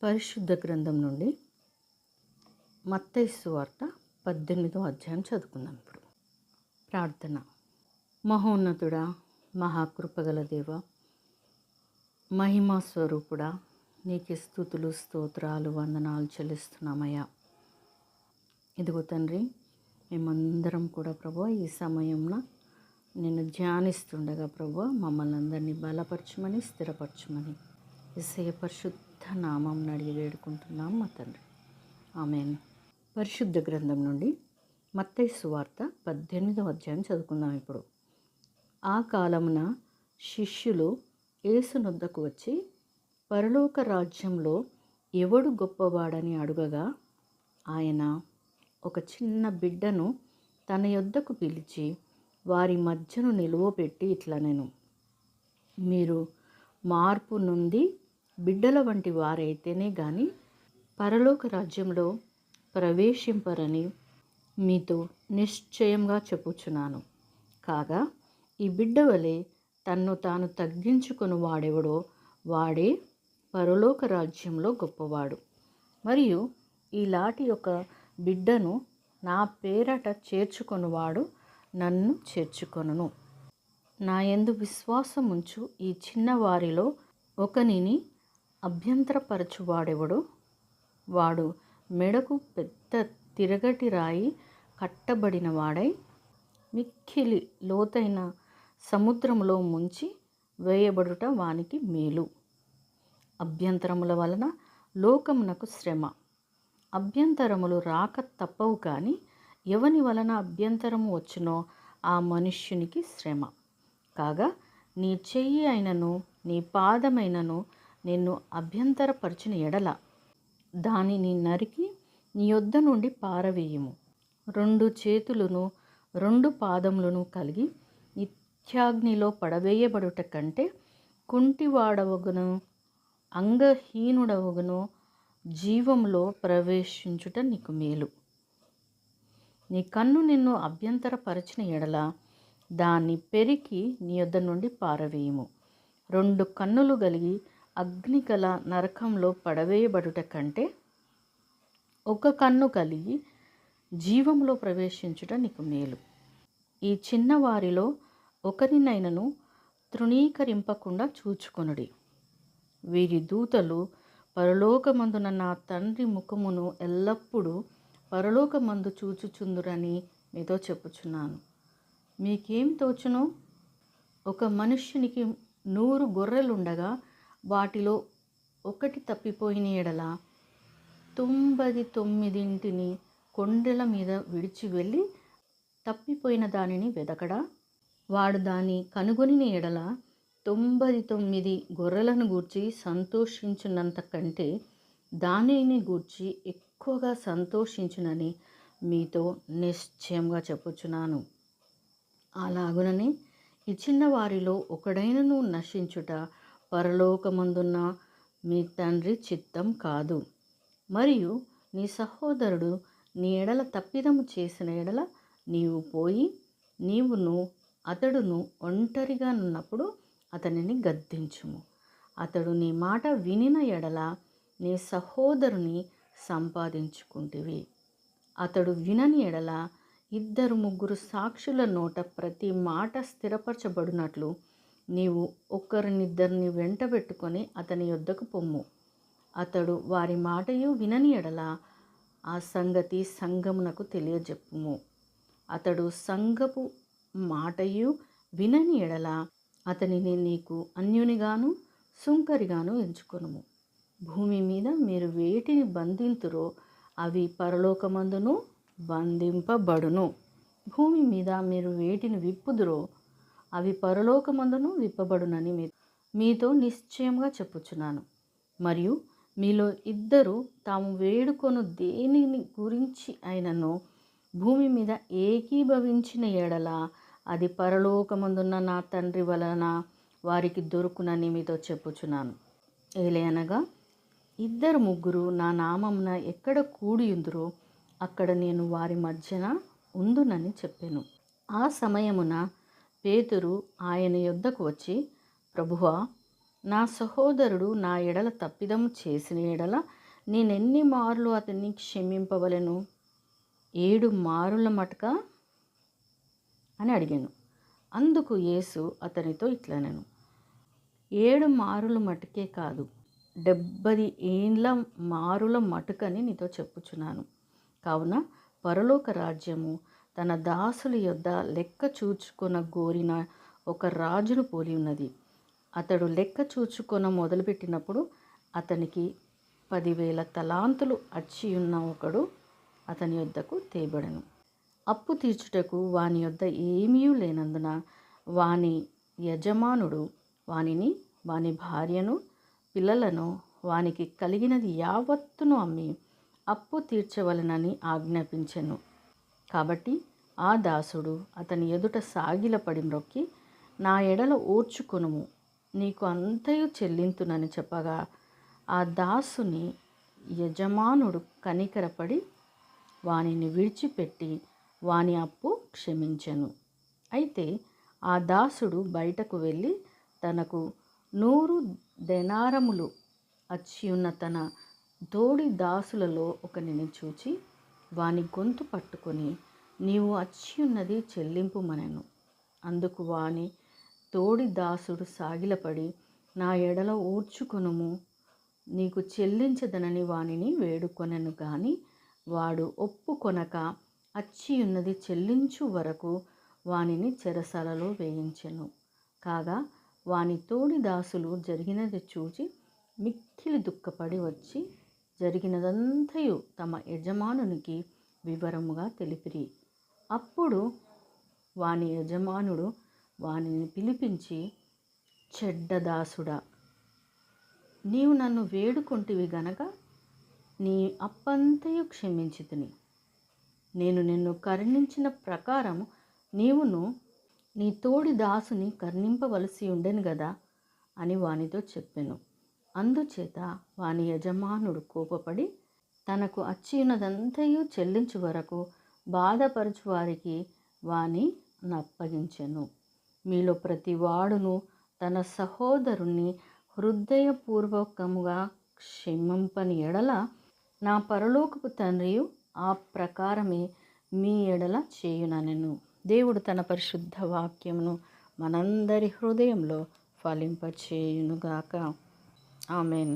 పరిశుద్ధ గ్రంథం నుండి మత్తయి సువార్త 18వ అధ్యాయం చదువుకుందాం. ఇప్పుడు ప్రార్థన. మహోన్నతుడా, మహాకృపగల దేవ, మహిమా స్వరూపుడా, నీకు స్తుతులు స్తోత్రాలు వందనాలు చెల్లిస్తున్నామయ్యా. ఇదిగో తండ్రి, మేమందరం కూడా ప్రభు ఈ సమయంలో నిన్ను ధ్యానిస్తుండగా ప్రభు మమ్మల్ని అందరినీ బలపరచమని స్థిరపరచమని యేసయ్య పరిశుద్ధ నామం అడిగి వేడుకుంటున్నాం మా తండ్రి, ఆమేన్. పరిశుద్ధ గ్రంథం నుండి మత్తయి సువార్త 18వ అధ్యాయం చదువుకుందాం. ఇప్పుడు ఆ కాలమున శిష్యులు యేసునొద్దకు వచ్చి, పరలోక రాజ్యంలో ఎవడు గొప్పవాడని అడుగగా, ఆయన ఒక చిన్న బిడ్డను తన యొద్దకు పిలిచి వారి మధ్యను నిలువబెట్టి ఇట్లనెను, మీరు మార్పు నుండి బిడ్డల వంటి వారైతేనే గాని పరలోక రాజ్యంలో ప్రవేశింపరని మీతో నిశ్చయంగా చెప్పుచున్నాను. కాగా ఈ బిడ్డ వలె తన్ను తాను తగ్గించుకొని వాడెవడో వాడే పరలోక రాజ్యంలో గొప్పవాడు. మరియు ఈలాంటి ఒక బిడ్డను నా పేరట చేర్చుకొనువాడు నన్ను చేర్చుకొనును. నా యందు విశ్వాసముంచు ఈ చిన్న వారిలో ఒకనిని అభ్యంతరపరచువాడెవడో వాడు మెడకు పెద్ద తిరగటి రాయి కట్టబడిన వాడై మిక్కిలి లోతైన సముద్రములో ముంచి వేయబడుట వానికి మేలు. అభ్యంతరముల వలన లోకమునకు శ్రమ, అభ్యంతరములు రాక తప్పవు, కానీ ఎవని వలన అభ్యంతరము వచ్చునో ఆ మనుష్యునికి శ్రమ. కాగా నీ చెయ్యి అయినను నీ పాదమైనను నిన్ను అభ్యంతరపరిచిన ఎడల దానిని నరికి నీ యొద్ద నుండి పారవేయుము. 2 చేతులను 2 పాదములను కలిగి నిత్యాగ్నిలో పడవేయబడుట కంటే కుంటివాడవగును అంగహీనుడవగును జీవంలో ప్రవేశించుట నీకు మేలు. నీ కన్ను నిన్ను అభ్యంతరపరిచిన ఎడల దాన్ని పెరికి నీ యొద్ద నుండి పారవేయుము. 2 కన్నులు కలిగి అగ్నికల నరకంలో పడవేయబడుట కంటే 1 కన్ను కలిగి జీవంలో ప్రవేశించుట నీకు మేలు. ఈ చిన్నవారిలో ఒకరినైనను తృణీకరింపకుండా చూచుకొనుడి. వీరి దూతలు పరలోకమందున నా తండ్రి ముఖమును ఎల్లప్పుడూ పరలోకమందు చూచుచుందురని మీతో చెప్పుచున్నాను. మీకేం తోచును? ఒక మనుష్యునికి 100 గొర్రెలుండగా వాటిలో ఒకటి తప్పిపోయిన ఎడల 99 కొండల మీద విడిచి వెళ్ళి తప్పిపోయిన దానిని వెదకడా? వాడు దాన్ని కనుగొనిన ఎడల 99 గొర్రెలను గూర్చి సంతోషించున్నంత కంటే దానిని గూర్చి ఎక్కువగా సంతోషించునని మీతో నిశ్చయంగా చెప్పుచున్నాను. అలాగుననే ఈ చిన్న వారిలో ఒకడైనను నశించుట పరలోకమందున్న మీ తండ్రి చిత్తం కాదు. మరియు నీ సహోదరుడు నీ ఎడల తప్పిదము చేసిన ఎడల నీవు పోయి నీవును అతడును ఒంటరిగా ఉన్నప్పుడు అతనిని గద్దించుము. అతడు నీ మాట వినిన ఎడల నీ సహోదరుని సంపాదించుకుంటివి. అతడు వినని ఎడల 2-3 సాక్షుల నోట ప్రతి మాట స్థిరపరచబడినట్లు నీవు 1-2 వెంటబెట్టుకొని అతని యొద్దకు పొమ్ము. అతడు వారి మాటయు వినని ఎడల ఆ సంగతి సంఘమునకు తెలియజెప్పుము. అతడు సంఘపు మాటయు వినని ఎడల అతనిని నీకు అన్యునిగాను సుంకరిగాను ఎంచుకొనుము. భూమి మీద మీరు వేటిని బంధింతురో అవి పరలోకమందును బంధింపబడును. భూమి మీద మీరు వేటిని విప్పుదురో అవి పరలోకమందును విప్పబడునని మీతో నిశ్చయంగా చెప్పుచున్నాను. మరియు మీలో 2 తాము వేడుకొను దేనిని గురించి అయినను భూమి మీద ఏకీభవించిన ఎడల అది పరలోకమందున్న నా తండ్రి వలన వారికి దొరుకునని మీతో చెప్పుచున్నాను. ఏలయనగా 2-3 నా నామమున ఎక్కడ కూడియుందురో అక్కడ నేను వారి మధ్యన ఉందునని చెప్పెను. ఆ సమయమున పేతురు ఆయన యొద్దకు వచ్చి, ప్రభువా, నా సహోదరుడు నా ఎడల తప్పిదము చేసిన ఎడల నేనెన్ని మార్లు అతన్ని క్షమింపవలెను? 7 మారుల మటుక అని అడిగాను. అందుకు యేసు అతనితో ఇట్లనెను, 7 మారుల మటుకే కాదు, 70 ఏండ్ల మారుల మటుకని నీతో చెప్పుచున్నాను. కావున పరలోక రాజ్యము తన దాసుల యొద్ద లెక్క చూచుకొన గోరిన ఒక రాజును పోలి ఉన్నది. అతడు లెక్క చూచుకొన మొదలుపెట్టినప్పుడు అతనికి 10,000 తలాంతులు అచ్చియున్న ఒకడు అతని యొద్దకు తేబడెను. అప్పు తీర్చుటకు వాని యొద్ద ఏమీ లేనందున వాని యజమానుడు వానిని, వాని భార్యను, పిల్లలను, వానికి కలిగినది యావత్తును అమ్మి అప్పు తీర్చవలెనని ఆజ్ఞాపించెను. కాబట్టి ఆ దాసుడు అతని ఎదుట సాగిలపడి మ్రొక్కి, నా ఎడల ఓర్చుకొనుము, నీకు అంతయు చెల్లింతునని చెప్పగా, ఆ దాసుని యజమానుడు కనికరపడి వానిని విడిచిపెట్టి వాని అప్పు క్షమించెను. అయితే ఆ దాసుడు బయటకు వెళ్ళి తనకు 100 దెనారములు అచ్చియున్న తన తోడి దాసులలో ఒకనిని చూచి వాని గొంతు పట్టుకొని, నీవు అచ్చియున్నది చెల్లింపుమనెను. అందుకు వాని తోడి దాసుడు సాగిలపడి, నా ఎడల ఓర్చుకొనుము, నీకు చెల్లించదనని వానిని వేడుకొనెను గాని వాడు ఒప్పుకొనక అచ్చియున్నది చెల్లించు వరకు వానిని చెరసాలలో వేయించెను. కాగా వాని తోడి దాసులు జరిగినది చూచి మిక్కిలి దుఃఖపడి వచ్చి జరిగినదంతయు తమ యజమానునికి వివరముగా తెలిపిరి. అప్పుడు వాని యజమానుడు వానిని పిలిపించి, చెడ్డదాసుడా, నీవు నన్ను వేడుకొంటివి గనక నీ అప్పంతయు క్షమించితిని. నేను నిన్ను కరుణించిన ప్రకారం నీవును నీ తోడి దాసుని కరుణింపవలసి ఉండెను గదా అని వానితో చెప్పెను. అందుచేత వాని యజమానుడు కోపపడి తనకు అచ్చియున్నదంతయు చెల్లించు వరకు బాధపరచు వారికి వాని నప్పగించెను. మీలో ప్రతి వాడును తన సహోదరుని హృదయపూర్వకముగా క్షమింపని ఎడల నా పరలోకపు తండ్రియు ఆ ప్రకారమే మీ ఎడల చేయుననెను. దేవుడు తన పరిశుద్ధ వాక్యమును మనందరి హృదయంలో ఫలింపచేయునుగాక. ఆమెన్.